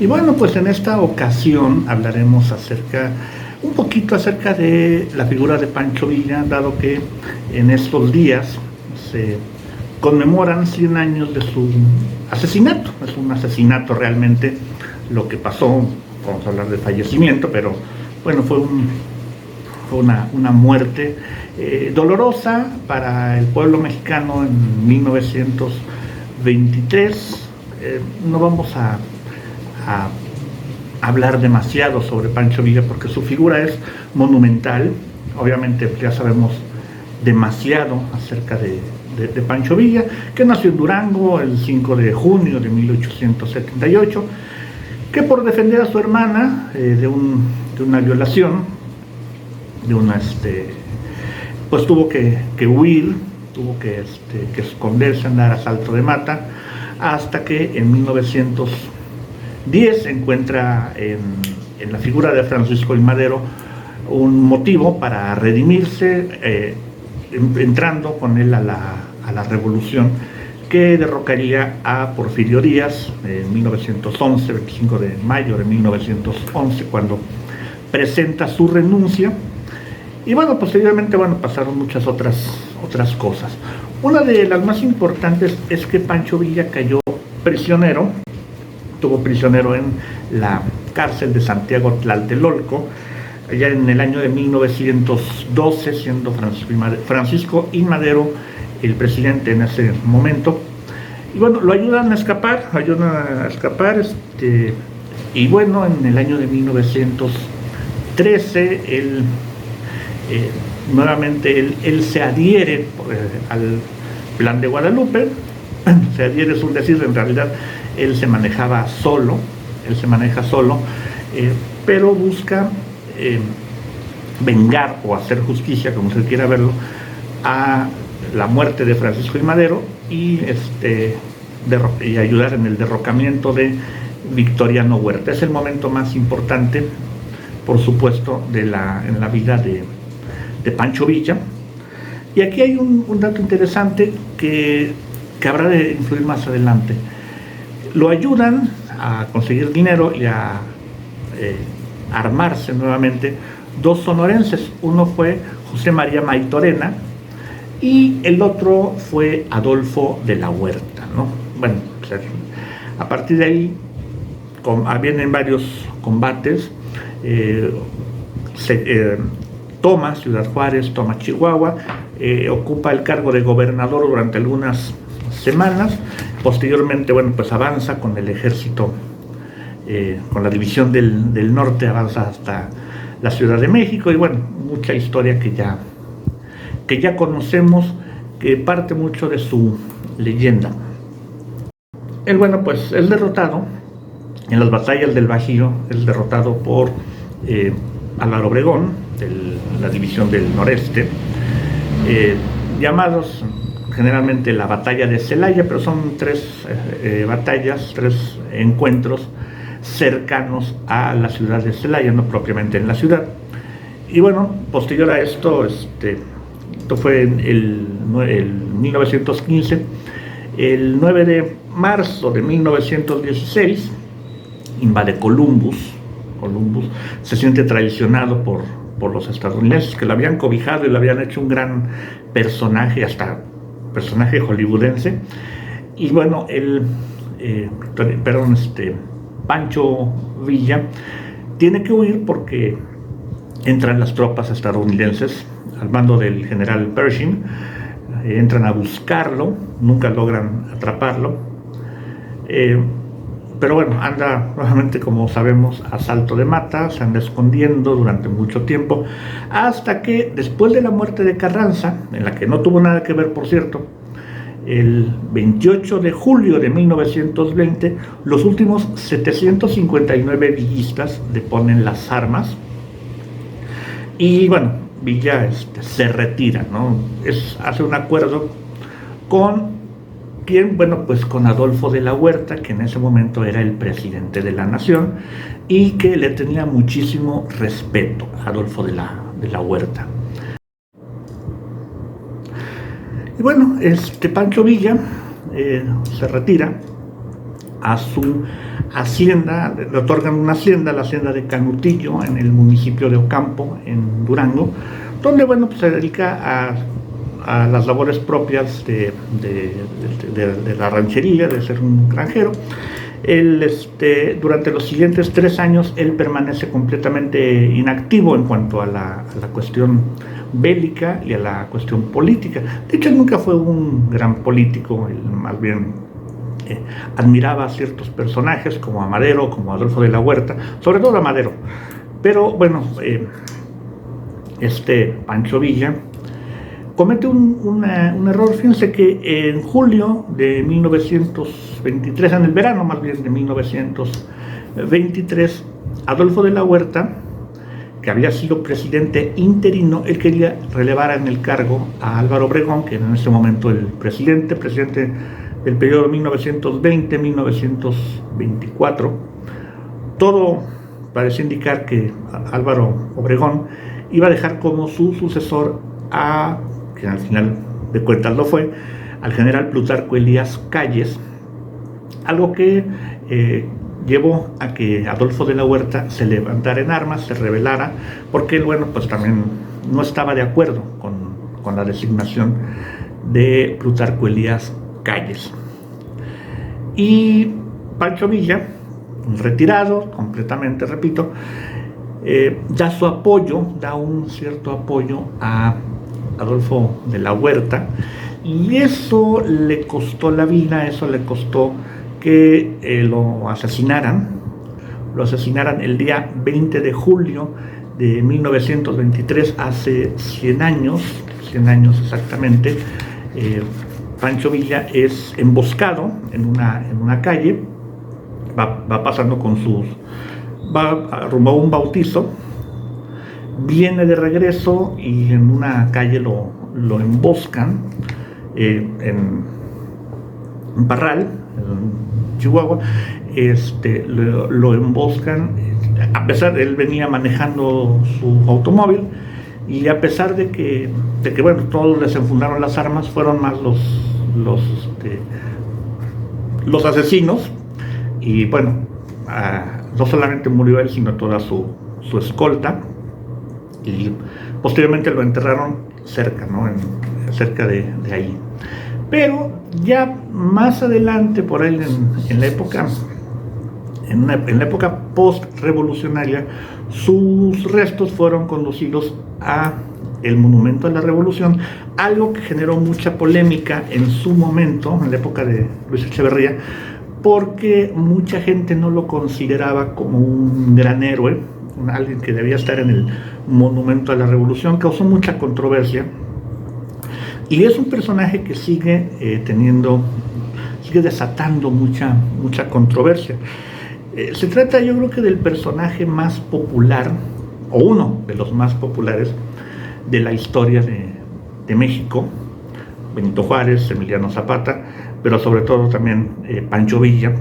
Y bueno, pues en esta ocasión hablaremos un poquito acerca de la figura de Pancho Villa, dado que en estos días se conmemoran 100 años de su asesinato. Es un asesinato realmente lo que pasó, vamos a hablar de fallecimiento, pero bueno, fue una muerte dolorosa para el pueblo mexicano en 1923. No vamos a hablar demasiado sobre Pancho Villa porque su figura es monumental. Obviamente ya sabemos demasiado acerca de Pancho Villa, que nació en Durango el 5 de junio de 1878, que por defender a su hermana de una violación, pues tuvo que huir, tuvo que esconderse, andar a salto de mata, hasta que en 1910 encuentra en la figura de Francisco I. Madero un motivo para redimirse, entrando con él a la revolución que derrocaría a Porfirio Díaz en 1911, 25 de mayo de 1911, cuando presenta su renuncia. Y bueno, posteriormente pasaron muchas otras cosas. Una de las más importantes es que Pancho Villa cayó prisionero, estuvo prisionero en la cárcel de Santiago Tlatelolco, allá en el año de 1912, siendo Francisco I. Madero el presidente en ese momento. Y bueno, lo ayudan a escapar, y bueno, en el año de 1913, nuevamente él se adhiere al Plan de Guadalupe. Se adhiere, es un decir, en realidad él se maneja solo, pero busca vengar o hacer justicia, como se quiera verlo, a la muerte de Francisco I. Madero y ayudar en el derrocamiento de Victoriano Huerta. Es el momento más importante, por supuesto, en la vida de Pancho Villa. Y aquí hay un dato interesante que habrá de influir más adelante. Lo ayudan a conseguir dinero y a armarse nuevamente dos sonorenses. Uno fue José María Maytorena y el otro fue Adolfo de la Huerta, ¿no? Bueno, pues, a partir de ahí vienen varios combates. Toma Ciudad Juárez, toma Chihuahua, ocupa el cargo de gobernador durante algunas semanas. Posteriormente, pues avanza con el ejército, con la división del norte, avanza hasta la Ciudad de México, y bueno, mucha historia que ya conocemos, que parte mucho de su leyenda. Él, pues es derrotado en las batallas del Bajío, es derrotado por Álvaro Obregón, de la división del noreste, llamados generalmente la batalla de Celaya, pero son tres encuentros cercanos a la ciudad de Celaya, no propiamente en la ciudad. Y bueno, posterior a esto, esto fue en el 1915, el 9 de marzo de 1916, invade Columbus. Se siente traicionado por los estadounidenses, que lo habían cobijado y lo habían hecho un gran personaje, hasta personaje hollywoodense. Y bueno, Pancho Villa tiene que huir porque entran las tropas estadounidenses al mando del general Pershing. Entran a buscarlo, nunca logran atraparlo, pero bueno, anda nuevamente, como sabemos, a salto de mata, se anda escondiendo durante mucho tiempo, hasta que después de la muerte de Carranza, en la que no tuvo nada que ver, por cierto, el 28 de julio de 1920, los últimos 759 villistas deponen las armas, y bueno, Villa se retira, ¿no? Hace un acuerdo con pues con Adolfo de la Huerta, que en ese momento era el presidente de la nación y que le tenía muchísimo respeto a Adolfo de la Huerta. Y bueno, Pancho Villa se retira a su hacienda, le otorgan una hacienda, la hacienda de Canutillo, en el municipio de Ocampo, en Durango, donde, bueno, pues se dedica a las labores propias de la ranchería, de ser un granjero. Él, durante los siguientes 3 años, él permanece completamente inactivo en cuanto a la cuestión bélica y a la cuestión política. De hecho, él nunca fue un gran político, él más bien admiraba a ciertos personajes como a Madero, como a Adolfo de la Huerta, sobre todo a Madero. Pero bueno, Pancho Villa comete un error. Fíjense que en julio de 1923, en el verano más bien de 1923, Adolfo de la Huerta, que había sido presidente interino, él quería relevar en el cargo a Álvaro Obregón, que era en ese momento el presidente del periodo 1920-1924. Todo parecía indicar que Álvaro Obregón iba a dejar como su sucesor que al final de cuentas lo fue, al general Plutarco Elías Calles, algo que llevó a que Adolfo de la Huerta se levantara en armas, se rebelara, porque él, bueno, pues también no estaba de acuerdo con la designación de Plutarco Elías Calles. Y Pancho Villa, retirado completamente, repito, da su apoyo, da un cierto apoyo a Adolfo de la Huerta, y eso le costó la vida, eso le costó que lo asesinaran el día 20 de julio de 1923, hace 100 años exactamente. Pancho Villa es emboscado en una calle, va pasando va rumbo a un bautizo, viene de regreso y en una calle lo emboscan, en Parral, en Chihuahua, lo emboscan. A pesar de él venía manejando su automóvil, y a pesar de que bueno, todos les enfundaron las armas, fueron más los asesinos, y bueno, no solamente murió él, sino toda su escolta, y posteriormente lo enterraron cerca, ¿no? Cerca de ahí. Pero ya más adelante, por ahí en la época post-revolucionaria, sus restos fueron conducidos a el Monumento a la Revolución, algo que generó mucha polémica en su momento, en la época de Luis Echeverría, porque mucha gente no lo consideraba como un gran héroe, alguien que debía estar en el Monumento a la Revolución. Causó mucha controversia, y es un personaje que sigue desatando mucha controversia. Se trata, yo creo, que del personaje más popular, o uno de los más populares de la historia de México. Benito Juárez, Emiliano Zapata, pero sobre todo también Pancho Villa,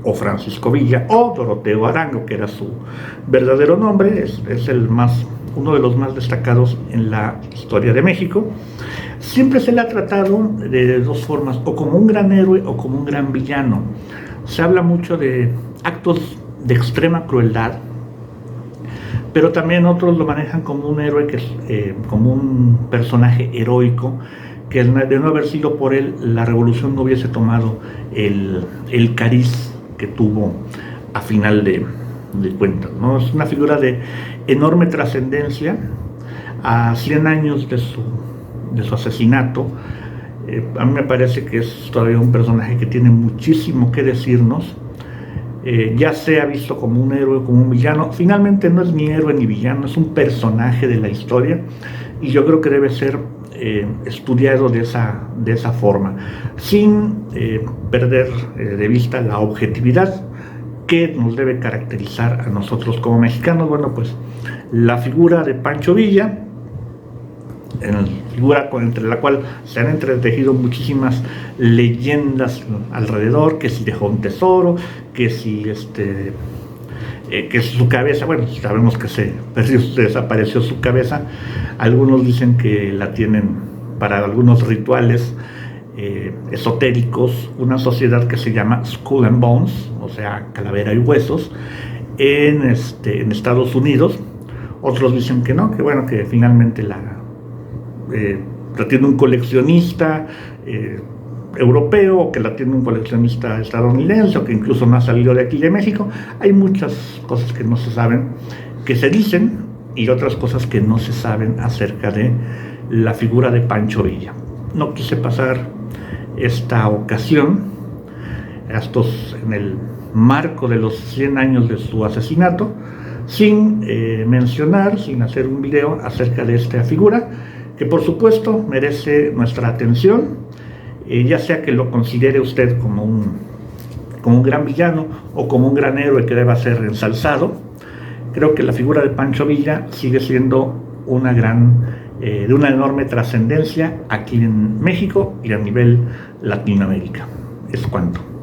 o Francisco Villa, o Doroteo Arango, que era su verdadero nombre. Es uno de los más destacados en la historia de México. Siempre se le ha tratado de dos formas, o como un gran héroe o como un gran villano. Se habla mucho de actos de extrema crueldad, pero también otros lo manejan como un héroe, como un personaje heroico, que de no haber sido por él, la revolución no hubiese tomado el cariz que tuvo a final de cuentas, ¿no? Es una figura de enorme trascendencia. A 100 años de su asesinato, a mí me parece que es todavía un personaje que tiene muchísimo que decirnos. Ya sea visto como un héroe o como un villano, finalmente no es ni héroe ni villano, es un personaje de la historia, y yo creo que debe ser estudiado de esa forma, sin perder de vista la objetividad que nos debe caracterizar a nosotros como mexicanos. Bueno, pues la figura de Pancho Villa, figura entre la cual se han entretejido muchísimas leyendas alrededor, que si dejó un tesoro, que si que su cabeza, bueno, sabemos que desapareció su cabeza. Algunos dicen que la tienen para algunos rituales esotéricos una sociedad que se llama Skull and Bones, o sea, calavera y huesos, en Estados Unidos. Otros dicen que no, que bueno, que finalmente la tiene un coleccionista europeo, o que la tiene un coleccionista estadounidense, o que incluso no ha salido de aquí de México. Hay muchas cosas que no se saben, que se dicen, y otras cosas que no se saben acerca de la figura de Pancho Villa. No quise pasar esta ocasión, en el marco de los 100 años de su asesinato, sin mencionar, sin hacer un video acerca de esta figura, que por supuesto merece nuestra atención, ya sea que lo considere usted como un gran villano o como un gran héroe que deba ser ensalzado. Creo que la figura de Pancho Villa sigue siendo de una enorme trascendencia aquí en México y a nivel Latinoamérica. Es cuanto.